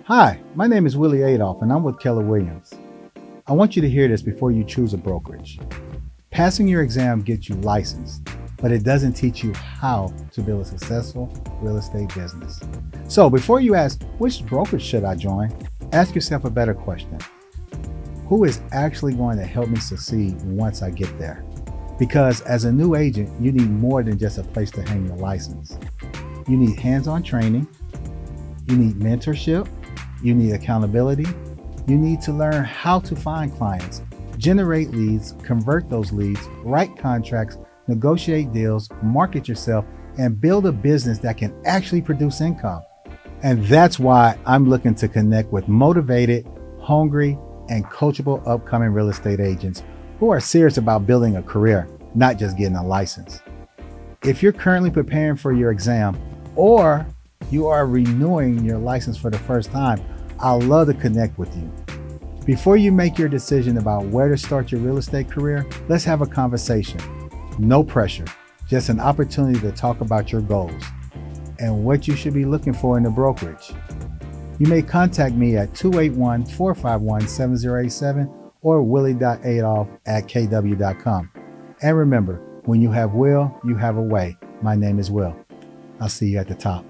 Hi, my name is Willie Adolph and I'm with Keller Williams. I want you to hear this before you choose a brokerage. Passing your exam gets you licensed, but it doesn't teach you how to build a successful real estate business. So before you ask, which brokerage should I join? Ask yourself a better question. Who is actually going to help me succeed once I get there? Because as a new agent, you need more than just a place to hang your license. You need hands-on training. You need mentorship. You need accountability. You need to learn how to find clients, generate leads, convert those leads, write contracts, negotiate deals, market yourself, and build a business that can actually produce income. And that's why I'm looking to connect with motivated, hungry, and coachable upcoming real estate agents who are serious about building a career, not just getting a license. If you're currently preparing for your exam or you are renewing your license for the first time, I'd love to connect with you. Before you make your decision about where to start your real estate career, let's have a conversation. No pressure, just an opportunity to talk about your goals and what you should be looking for in a brokerage. You may contact me at 281-451-7087 or willie.adolph@kw.com. And remember, when you have will, you have a way. My name is Will. I'll see you at the top.